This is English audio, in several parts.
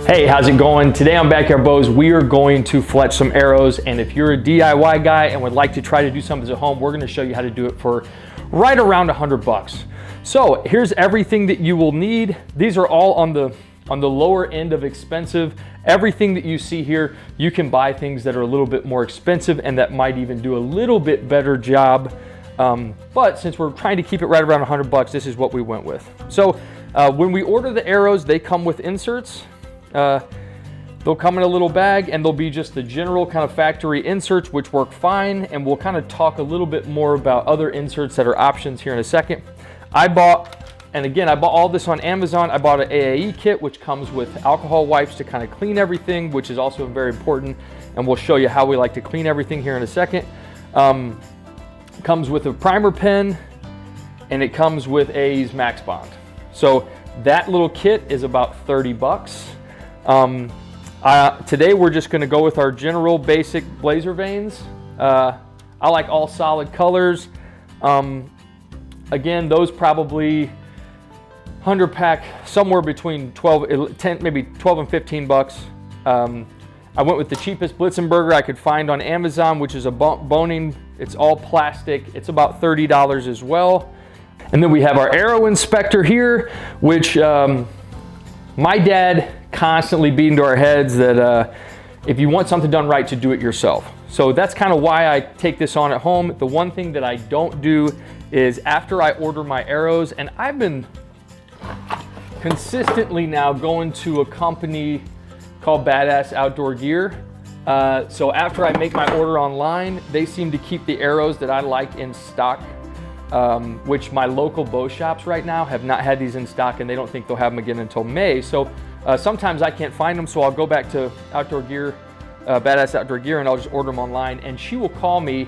Hey, how's it going? Today on Backyard Bows, we are going to fletch some arrows, and if you're a DIY guy and would like to try to do something at home, we're gonna show you how to do it for right around 100 bucks. So here's everything that you will need. These are all on the lower end of expensive. Everything that you see here, you can buy things that are a little bit more expensive and that might even do a little bit better job. But since we're trying to keep it right around 100 bucks, this is what we went with. So when we order the arrows, they come with inserts. They'll come in a little bag, and they'll be just the general kind of factory inserts, which work fine. And we'll kind of talk a little bit more about other inserts that are options here in a second. I bought all this on Amazon. I bought an AAE kit, which comes with alcohol wipes to kind of clean everything, which is also very important. And we'll show you how we like to clean everything here in a second. Comes with a primer pen, and it comes with AAE's Max Bond. So that little kit is about 30 bucks. Today we're just going to go with our general basic blazer vanes. I like all solid colors. Again, those probably 100 pack somewhere between 10, maybe 12 and 15 bucks. I went with the cheapest Blitzenberger I could find on Amazon, which is a boning. It's all plastic. It's about $30 as well. And then we have our arrow inspector here, which my dad constantly beat into our heads that if you want something done right, to do it yourself. So that's kind of why I take this on at home. The one thing that I don't do is after I order my arrows, and I've been consistently now going to a company called Badass Outdoor Gear. So after I make my order online, they seem to keep the arrows that I like in stock, which my local bow shops right now have not had these in stock, and they don't think they'll have them again until May. So sometimes I can't find them, so I'll go back to Outdoor Gear, Badass Outdoor Gear, and I'll just order them online. And she will call me,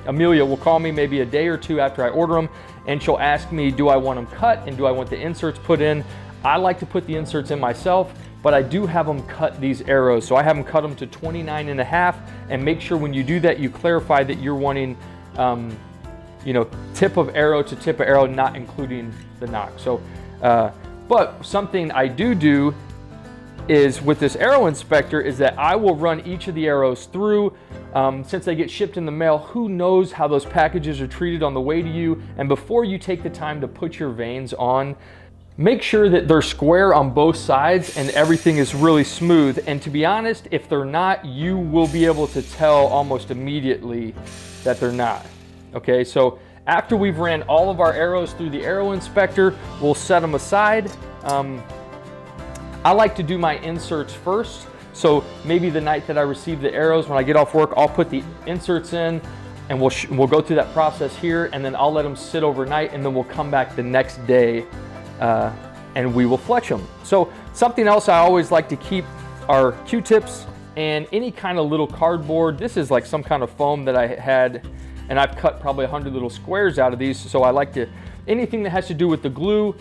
Amelia will call me maybe a day or two after I order them, and she'll ask me, do I want them cut and do I want the inserts put in? I like to put the inserts in myself, but I do have them cut these arrows. So I have them cut them to 29.5, and make sure when you do that, you clarify that you're wanting tip of arrow to tip of arrow, not including the nock. So, but something I do is with this arrow inspector is that I will run each of the arrows through. Since they get shipped in the mail, who knows how those packages are treated on the way to you. And before you take the time to put your vanes on, make sure that they're square on both sides and everything is really smooth. And to be honest, if they're not, you will be able to tell almost immediately that they're not. Okay, so after we've ran all of our arrows through the arrow inspector, we'll set them aside. I like to do my inserts first. So maybe the night that I receive the arrows, when I get off work, I'll put the inserts in, and we'll go through that process here, and then I'll let them sit overnight, and then we'll come back the next day and we will fletch them. So something else I always like to keep are Q-tips and any kind of little cardboard. This is like some kind of foam that I had, and I've cut probably 100 little squares out of these. So I like to, anything that has to do with the glue,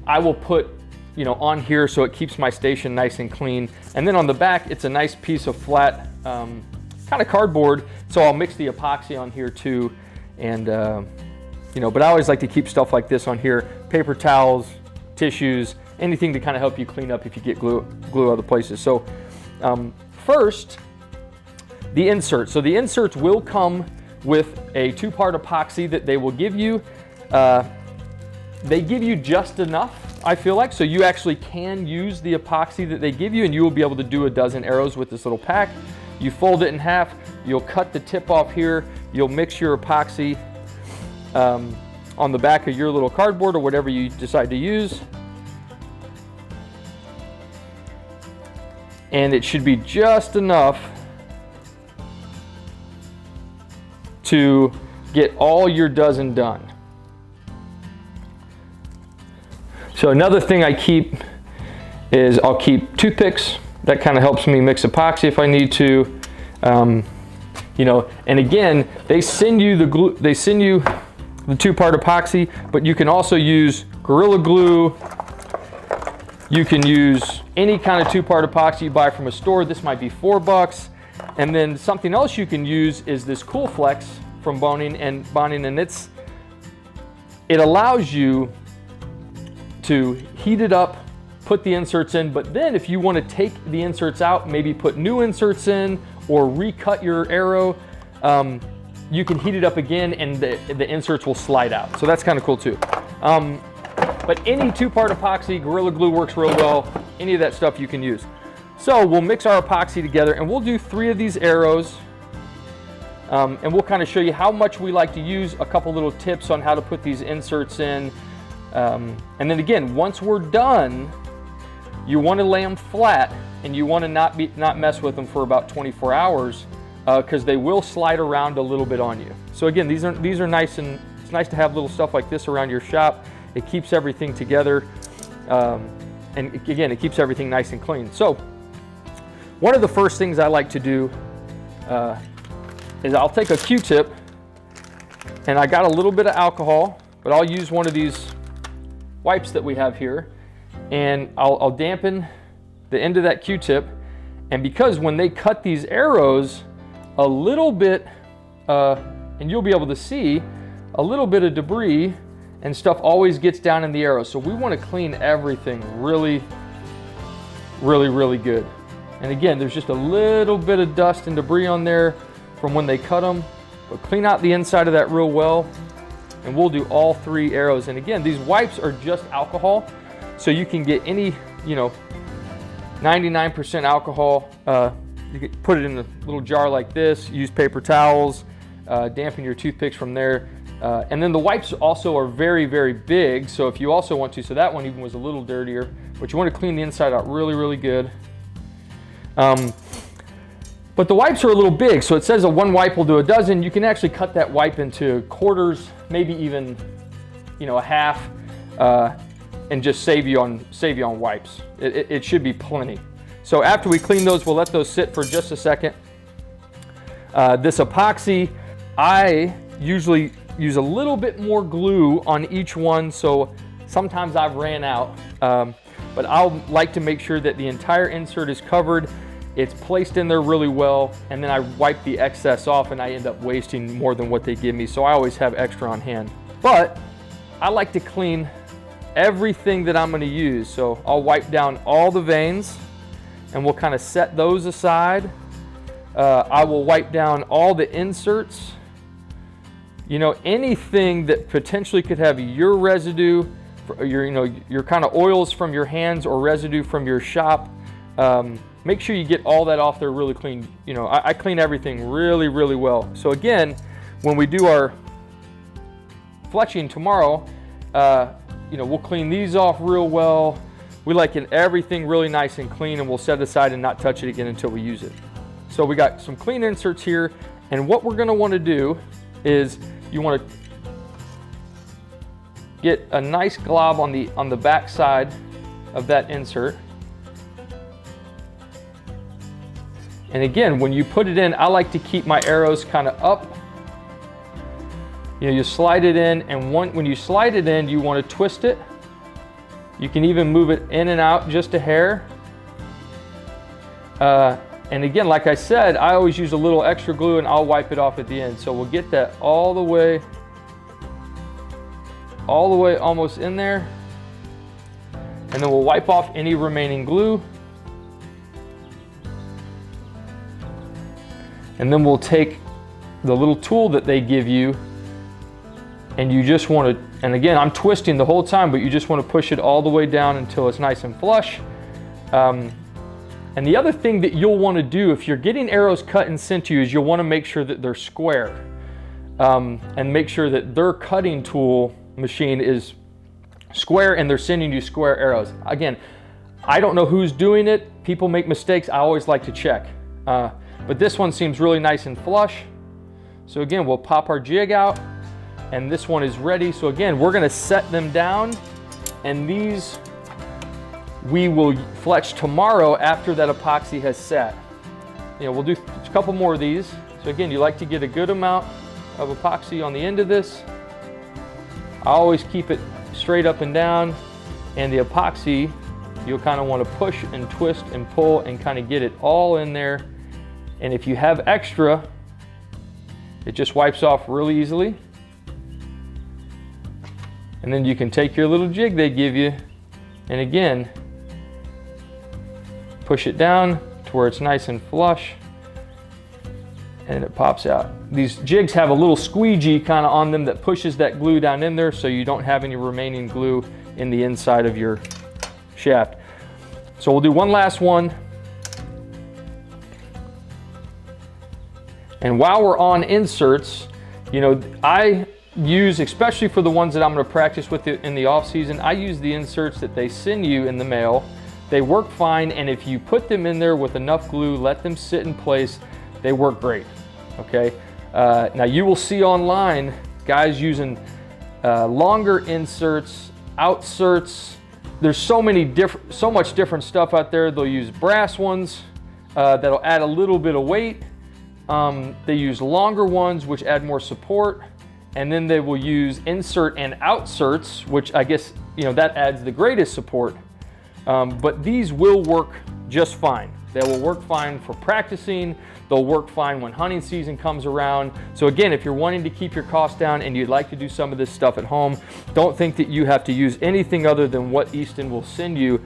I will put on here so it keeps my station nice and clean. And then on the back, it's a nice piece of flat kind of cardboard. So I'll mix the epoxy on here too. And but I always like to keep stuff like this on here: paper towels, tissues, anything to kind of help you clean up if you get glue other places. So first, the insert. So the inserts will come with a 2-part epoxy that they will give you. They give you just enough, I feel like, so you actually can use the epoxy that they give you, and you will be able to do a dozen arrows with this little pack. You fold it in half, you'll cut the tip off here, you'll mix your epoxy on the back of your little cardboard or whatever you decide to use. And it should be just enough to get all your dozen done. So another thing I keep is I'll keep toothpicks. That kind of helps me mix epoxy if I need to. And again, they send you the glue, they send you the 2-part epoxy, but you can also use Gorilla Glue. You can use any kind of 2-part epoxy you buy from a store. This might be $4. And then something else you can use is this Cool Flex from Boning, and it allows you to heat it up put the inserts in. But then if you want to take the inserts out, maybe put new inserts in or recut your arrow, you can heat it up again and the inserts will slide out. So that's kind of cool too. But any two-part epoxy, Gorilla Glue works real well. Any of that stuff you can use. So we'll mix our epoxy together and we'll do 3 of these arrows. And we'll kind of show you how much we like to use, a couple little tips on how to put these inserts in. And then again, once we're done, you want to lay them flat and you want to not mess with them for about 24 hours because they will slide around a little bit on you. So again, these are nice, and it's nice to have little stuff like this around your shop. It keeps everything together, and again, it keeps everything nice and clean. So one of the first things I like to do is I'll take a Q-tip, and I got a little bit of alcohol, but I'll use one of these wipes that we have here, and I'll dampen the end of that Q-tip. And because when they cut these arrows, a little bit, and you'll be able to see, a little bit of debris and stuff always gets down in the arrow. So we want to clean everything really, really, really good. And again, there's just a little bit of dust and debris on there from when they cut them, but clean out the inside of that real well. And we'll do all 3 arrows. And again, these wipes are just alcohol. So you can get any, 99% alcohol. You can put it in a little jar like this, use paper towels, dampen your toothpicks from there. And then the wipes also are very, very big. So if you also want to, so that one even was a little dirtier, but you want to clean the inside out really, really good. But the wipes are a little big. So it says a 1 wipe will do a dozen. You can actually cut that wipe into quarters, maybe even, a half, and just save you on wipes. It should be plenty. So after we clean those, we'll let those sit for just a second. This epoxy, I usually use a little bit more glue on each one, so sometimes I've ran out. But I'll like to make sure that the entire insert is covered, it's placed in there really well, and then I wipe the excess off and I end up wasting more than what they give me, so I always have extra on hand. But I like to clean everything that I'm going to use, so I'll wipe down all the veins and we'll kind of set those aside. I will wipe down all the inserts. Anything that potentially could have your residue, your kind of oils from your hands or residue from your shop. Make sure you get all that off there really clean. I clean everything really, really well. So again, when we do our fletching tomorrow, we'll clean these off real well. We like everything really nice and clean, and we'll set it aside and not touch it again until we use it. So we got some clean inserts here, and what we're going to want to do is you want to get a nice glob on the back side of that insert. And again, when you put it in, I like to keep my arrows kind of up. You slide it in, and when you slide it in, you want to twist it. You can even move it in and out just a hair. And again, like I said, I always use a little extra glue and I'll wipe it off at the end. So we'll get that all the way almost in there. And then we'll wipe off any remaining glue. And then we'll take the little tool that they give you, and you just want to, and again, I'm twisting the whole time, but you just want to push it all the way down until it's nice and flush. And the other thing that you'll want to do if you're getting arrows cut and sent to you is you'll want to make sure that they're square, and make sure that their cutting tool machine is square and they're sending you square arrows. Again, I don't know who's doing it. People make mistakes. I always like to check. But this one seems really nice and flush. So again, we'll pop our jig out, and this one is ready. So again, we're gonna set them down, and these we will fletch tomorrow after that epoxy has set. We'll do a couple more of these. So again, you like to get a good amount of epoxy on the end of this. I always keep it straight up and down, and the epoxy, you'll kind of want to push and twist and pull and kind of get it all in there. And if you have extra, it just wipes off really easily. And then you can take your little jig they give you, and again, push it down to where it's nice and flush, and it pops out. These jigs have a little squeegee kind of on them that pushes that glue down in there so you don't have any remaining glue in the inside of your shaft. So we'll do one last one. And while we're on inserts, you know, I use, especially for the ones that I'm going to practice with in the off season, I use the inserts that they send you in the mail. They work fine, and if you put them in there with enough glue, let them sit in place, they work great. Okay. Now you will see online guys using longer inserts, outserts. There's so much different stuff out there. They'll use brass ones that'll add a little bit of weight. They use longer ones which add more support, and then they will use insert and outserts, which I guess, you know, that adds the greatest support. But these will work just fine. They will work fine for practicing. They'll work fine when hunting season comes around. So again, if you're wanting to keep your costs down and you'd like to do some of this stuff at home, don't think that you have to use anything other than what Easton will send you.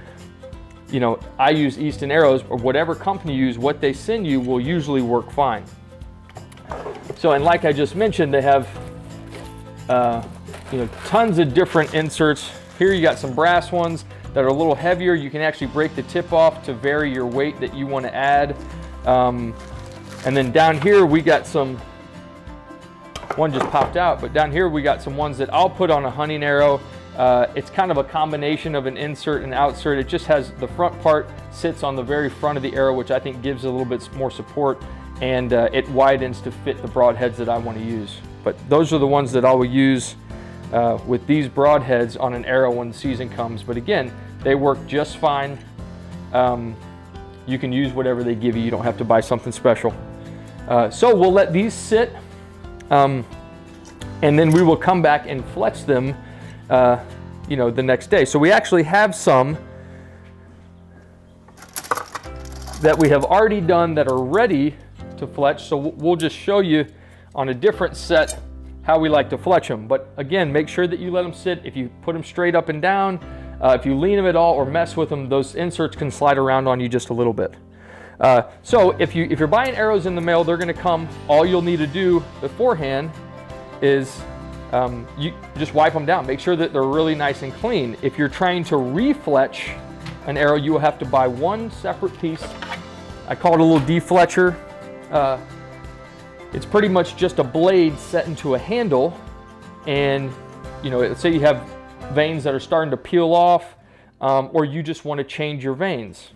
You know, I use Easton arrows, or whatever company you use, what they send you will usually work fine. So, and like I just mentioned, they have you know, tons of different inserts. Here you got some brass ones that are a little heavier. You can actually break the tip off to vary your weight that you want to add. And then down here we got some, one just popped out, but down here we got some ones that I'll put on a hunting arrow. It's kind of a combination of an insert and outsert. It just has the front part sits on the very front of the arrow, which I think gives a little bit more support, and it widens to fit the broadheads that I want to use. But those are the ones that I will use with these broadheads on an arrow when the season comes. But again, they work just fine. You can use whatever they give you. You don't have to buy something special. So we'll let these sit, and then we will come back and fletch them you know, the next day. So we actually have some that we have already done that are ready to fletch. So we'll just show you on a different set how we like to fletch them. But again, make sure that you let them sit. If you put them straight up and down, if you lean them at all or mess with them, those inserts can slide around on you just a little bit. So if you're buying arrows in the mail, they're going to come. All you'll need to do beforehand is you just wipe them down. Make sure that they're really nice and clean. If you're trying to refletch an arrow, you will have to buy one separate piece. I call it a little defletcher. It's pretty much just a blade set into a handle, and you know, let's say you have veins that are starting to peel off, or you just want to change your veins.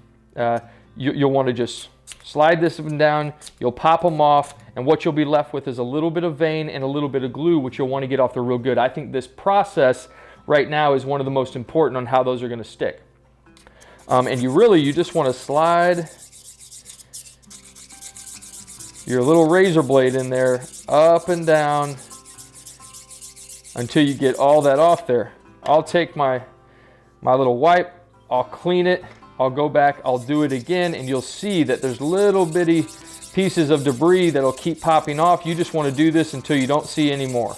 You'll want to just slide this one down, you'll pop them off, and what you'll be left with is a little bit of vein and a little bit of glue, which you'll want to get off there real good. I think this process right now is one of the most important on how those are going to stick. And you just want to slide your little razor blade in there, up and down, until you get all that off there. I'll take my little wipe, I'll clean it, I'll go back, I'll do it again, and you'll see that there's little bitty pieces of debris that'll keep popping off. You just want to do this until you don't see any more.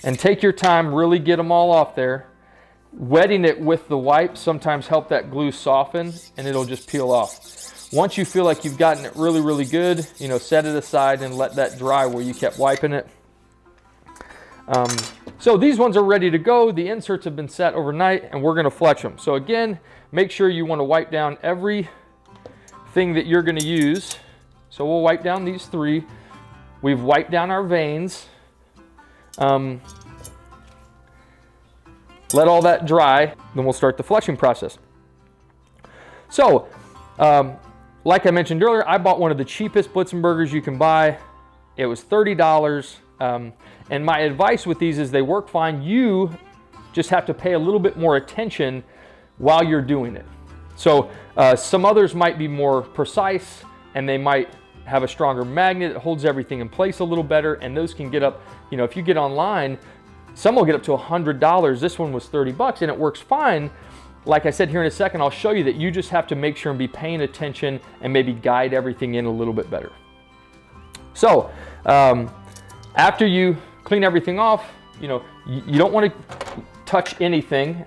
And take your time, really get them all off there. Wetting it with the wipe sometimes help that glue soften, and it'll just peel off. Once you feel like you've gotten it really, really good, you know, set it aside and let that dry where you kept wiping it. So these ones are ready to go. The inserts have been set overnight, and we're going to fletch them. So again, make sure you want to wipe down everything that you're going to use. So we'll wipe down these three. We've wiped down our veins. Let all that dry, then we'll start the fletching process. So, like I mentioned earlier, I bought one of the cheapest Blitzenbergers you can buy. It was $30. And my advice with these is they work fine. You just have to pay a little bit more attention while you're doing it. So some others might be more precise, and they might have a stronger magnet that holds everything in place a little better, and those can get up, you know, if you get online, some will get up to $100. This one was 30 bucks, and it works fine. Like I said, here in a second, I'll show you that you just have to make sure and be paying attention and maybe guide everything in a little bit better. So after you clean everything off, you know, you don't want to touch anything.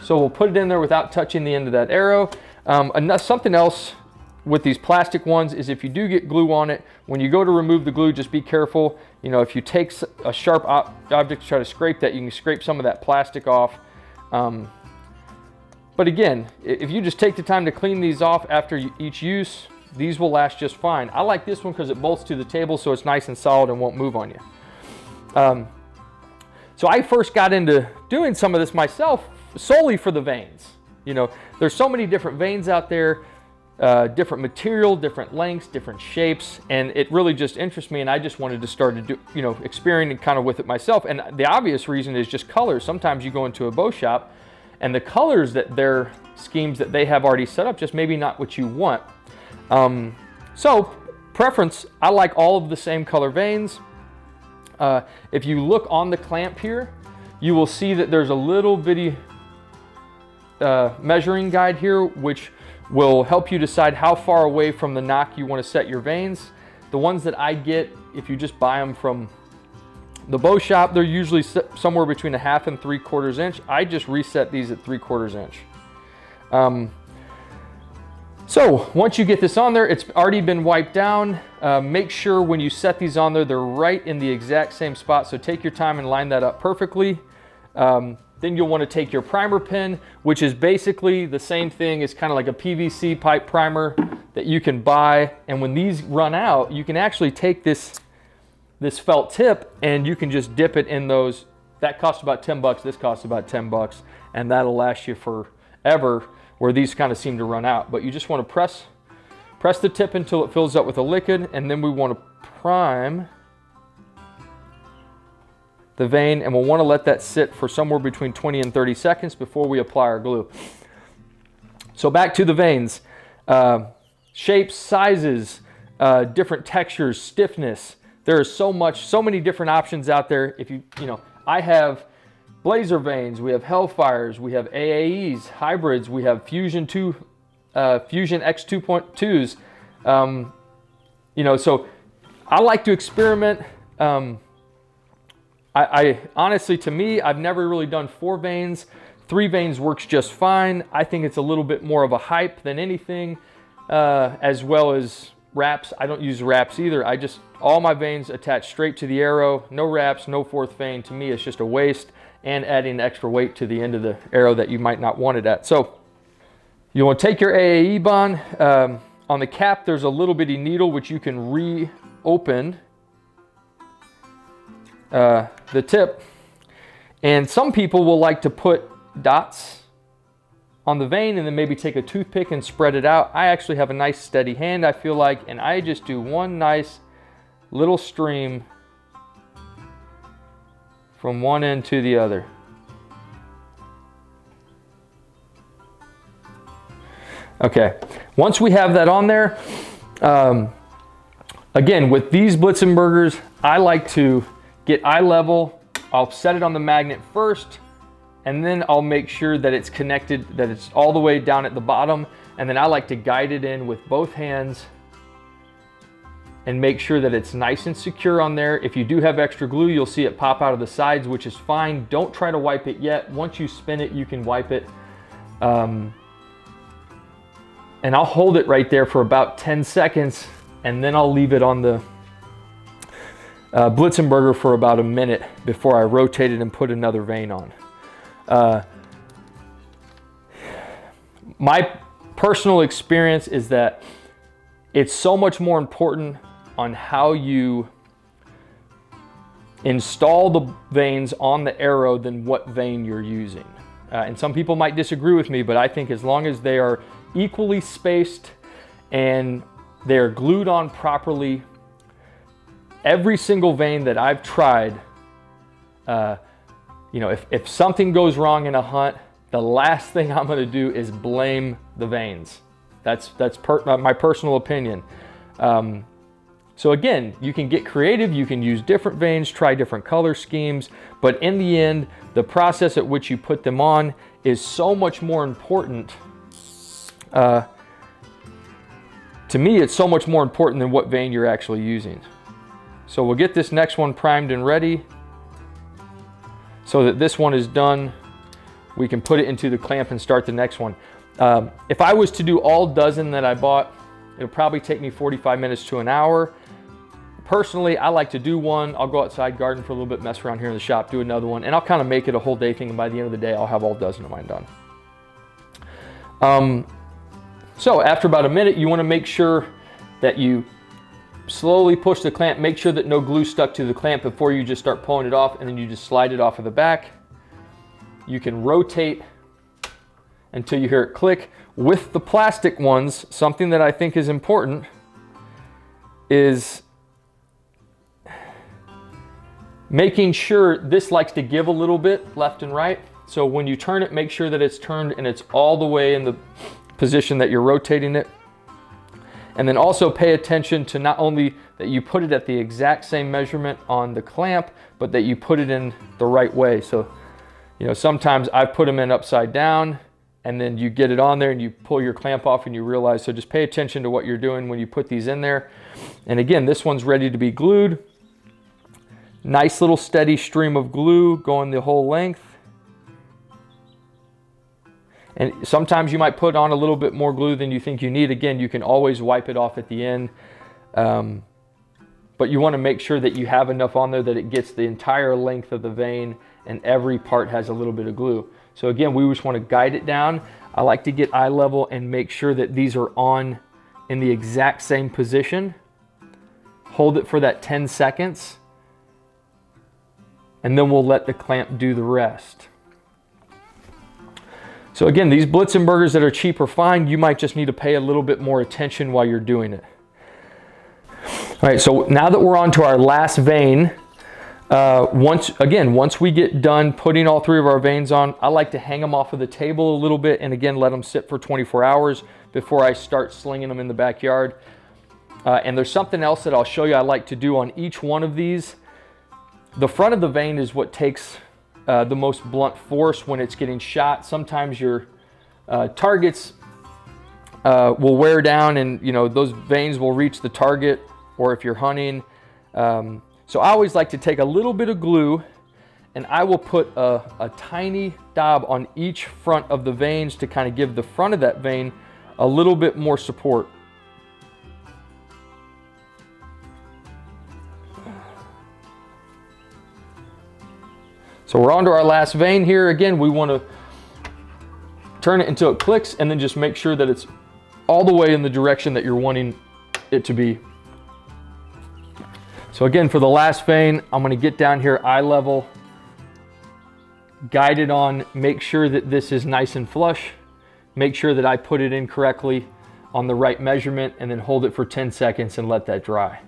So we'll put it in there without touching the end of that arrow. Something else with these plastic ones is if you do get glue on it, when you go to remove the glue, just be careful. You know, if you take a sharp object to try to scrape that, you can scrape some of that plastic off. But again, if you just take the time to clean these off after each use, these will last just fine. I like this one because it bolts to the table, so it's nice and solid and won't move on you. So I first got into doing some of this myself solely for the vanes. You know, there's so many different vanes out there, different material, different lengths, different shapes, and it really just interests me, and I just wanted to start to do, you know, experimenting kind of with it myself. And the obvious reason is just colors. Sometimes you go into a bow shop and the colors that their schemes that they have already set up, just maybe not what you want. So preference, I like all of the same color vanes. If you look on the clamp here, you will see that there's a little bitty measuring guide here, which will help you decide how far away from the knock you want to set your vanes. The ones that I get, if you just buy them from the bow shop, they're usually somewhere between 1/2 and 3/4 inch. I just reset these at 3/4 inch. So once you get this on there, it's already been wiped down. Make sure when you set these on there, they're right in the exact same spot. So take your time and line that up perfectly. Then you'll want to take your primer pin, which is basically the same thing. It's kind of like a PVC pipe primer that you can buy. And when these run out, you can actually take this felt tip and you can just dip it in those. That costs about 10 bucks. This costs about 10 bucks. And that'll last you forever, where these kind of seem to run out. But you just want to press the tip until it fills up with a liquid. And then we want to prime the vane, and we'll want to let that sit for somewhere between 20 and 30 seconds before we apply our glue. So back to the vanes. Shapes, sizes, different textures, stiffness. There is so many different options out there. If you know, I have blazer vanes, we have Hellfires, we have AAEs, hybrids, we have Fusion X 2.2s. You know, so I like to experiment. I honestly, to me, I've never really done 4 vanes. 3 vanes works just fine. I think it's a little bit more of a hype than anything, as well as wraps. I don't use wraps either. All my vanes attach straight to the arrow. No wraps, no 4th vane. To me, it's just a waste and adding extra weight to the end of the arrow that you might not want it at. So you want to take your AAE bond. On the cap, there's a little bitty needle which you can reopen the tip, and some people will like to put dots on the vane and then maybe take a toothpick and spread it out. I actually have a nice steady hand, I feel like, and I just do one nice little stream from one end to the other. Okay, once we have that on there, again, with these Blitzenbergers, I like to get eye level. I'll set it on the magnet first, and then I'll make sure that it's connected, that it's all the way down at the bottom, and then I like to guide it in with both hands and make sure that it's nice and secure on there. If you do have extra glue, you'll see it pop out of the sides, which is fine. Don't try to wipe it yet. Once you spin it, you can wipe it. And I'll hold it right there for about 10 seconds, and then I'll leave it on the Blitzenberger for about a minute before I rotate it and put another vane on. My personal experience is that it's so much more important on how you install the vanes on the arrow than what vane you're using. And some people might disagree with me, but I think as long as they are equally spaced and they're glued on properly, every single vane that I've tried, you know, if something goes wrong in a hunt, the last thing I'm going to do is blame the vanes. That's my personal opinion. So again, you can get creative, you can use different vanes, try different color schemes, but in the end, the process at which you put them on is so much more important. To me, it's so much more important than what vane you're actually using. So we'll get this next one primed and ready. So that this one is done, we can put it into the clamp and start the next one. If I was to do all dozen that I bought, it'll probably take me 45 minutes to an hour. Personally, I like to do one. I'll go outside, garden for a little bit, mess around here in the shop, do another one, and I'll kind of make it a whole day thing, and by the end of the day, I'll have all dozen of mine done. So after about a minute, you want to make sure that you slowly push the clamp, make sure that no glue stuck to the clamp before you just start pulling it off, and then you just slide it off of the back. You can rotate until you hear it click. With the plastic ones, something that I think is important is making sure this likes to give a little bit left and right. So when you turn it, make sure that it's turned and it's all the way in the position that you're rotating it. And then also pay attention to not only that you put it at the exact same measurement on the clamp, but that you put it in the right way. So, you know, sometimes I put them in upside down, and then you get it on there and you pull your clamp off and you realize, so just pay attention to what you're doing when you put these in there. And again, this one's ready to be glued. Nice little steady stream of glue going the whole length. And sometimes you might put on a little bit more glue than you think you need. Again, you can always wipe it off at the end. But you want to make sure that you have enough on there that it gets the entire length of the vein and every part has a little bit of glue. So again, we just want to guide it down. I like to get eye level and make sure that these are on in the exact same position. Hold it for that 10 seconds. And then we'll let the clamp do the rest. So again, these Blitzenbergers that are cheap or fine, you might just need to pay a little bit more attention while you're doing it. All right, so now that we're on to our last vein, once we get done putting all three of our veins on, I like to hang them off of the table a little bit and again, let them sit for 24 hours before I start slinging them in the backyard. And there's something else that I'll show you I like to do on each one of these. The front of the vein is what takes the most blunt force when it's getting shot. Sometimes your targets will wear down and those veins will reach the target, or if you're hunting. So I always like to take a little bit of glue and I will put a tiny dab on each front of the veins to kind of give the front of that vein a little bit more support. So we're on to our last vein here. Again, we want to turn it until it clicks and then just make sure that it's all the way in the direction that you're wanting it to be. So again, for the last vein, I'm going to get down here eye level, guide it on, make sure that this is nice and flush, make sure that I put it in correctly on the right measurement, and then hold it for 10 seconds and let that dry.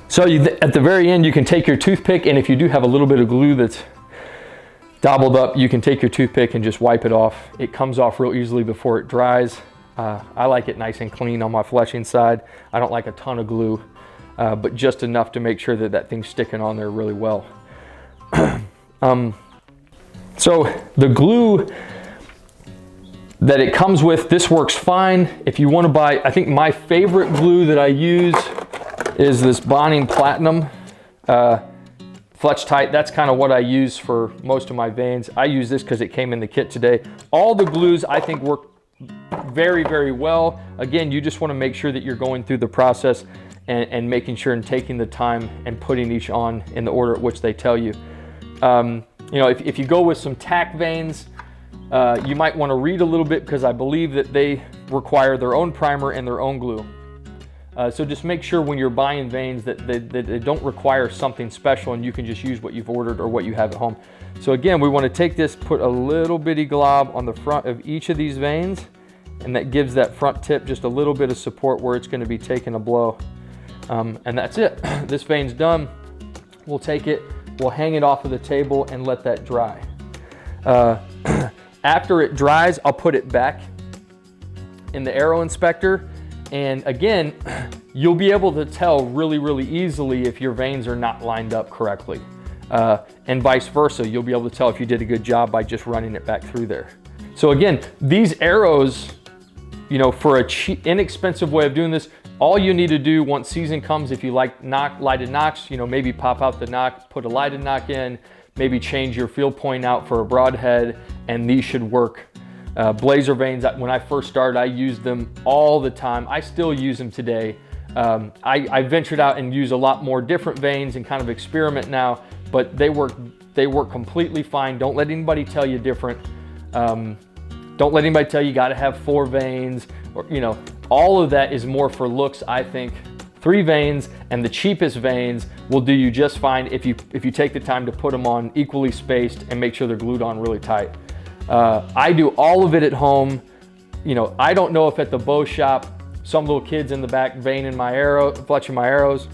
So at the very end, you can take your toothpick, and if you do have a little bit of glue that's dabbled up, you can take your toothpick and just wipe it off. It comes off real easily before it dries. I like it nice and clean on my fleshing side. I don't like a ton of glue, but just enough to make sure that that thing's sticking on there really well. So the glue that it comes with, this works fine. If you want to buy, I think my favorite glue that I use is this Bonding Platinum Fletch Tight. That's kind of what I use for most of my veins. I use this because it came in the kit today. All the glues I think work very, very well. Again, you just want to make sure that you're going through the process and making sure and taking the time and putting each on in the order at which they tell you. If you go with some tack veins, you might want to read a little bit because I believe that they require their own primer and their own glue. So just make sure when you're buying veins that they don't require something special and you can just use what you've ordered or what you have at home. So again, we want to take this, put a little bitty glob on the front of each of these veins, and that gives that front tip just a little bit of support where it's going to be taking a blow. And that's it. This vein's done. We'll take it, we'll hang it off of the table and let that dry. After it dries, I'll put it back in the arrow inspector. And again, you'll be able to tell really, really easily if your veins are not lined up correctly. And vice versa, you'll be able to tell if you did a good job by just running it back through there. So again, these arrows, for a cheap, inexpensive way of doing this, All you need to do once season comes, if you like lighted nocks, you know, maybe pop out the knock, put a lighted knock in, maybe change your field point out for a broadhead, and these should work. Blazer vanes, when I first started, I used them all the time. I still use them today. I ventured out and use a lot more different vanes and kind of experiment now, but they work completely fine. Don't let anybody tell you different. Don't let anybody tell you got to have 4 vanes, or, you know, all of that is more for looks. I think 3 vanes and the cheapest vanes will do you just fine if you take the time to put them on equally spaced and make sure they're glued on really tight. I do all of it at home. You know, I don't know if at the bow shop, some little kids in the back vaning my arrow, fletching my arrows.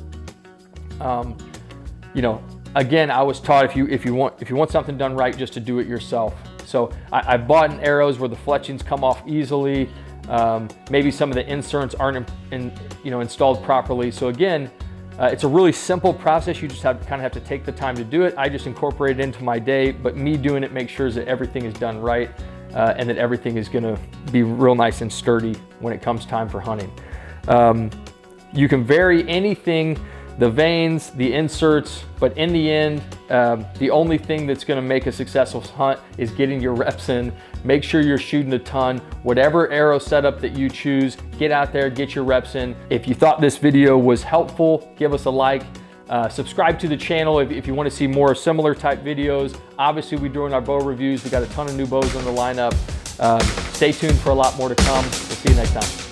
You know, again, I was taught if you want something done right, just to do it yourself. So I bought arrows where the fletchings come off easily. Maybe some of the inserts aren't installed properly. So again, it's a really simple process. You just kind of have to take the time to do it. I just incorporate it into my day, but me doing it makes sure that everything is done right, and that everything is gonna be real nice and sturdy when it comes time for hunting. You can vary anything, the vanes, the inserts, but in the end, the only thing that's gonna make a successful hunt is getting your reps in. Make sure you're shooting a ton. Whatever arrow setup that you choose, get out there, get your reps in. If you thought this video was helpful, give us a like. Subscribe to the channel if you want to see more similar type videos. Obviously, we're doing our bow reviews. We got a ton of new bows in the lineup. Stay tuned for a lot more to come. We'll see you next time.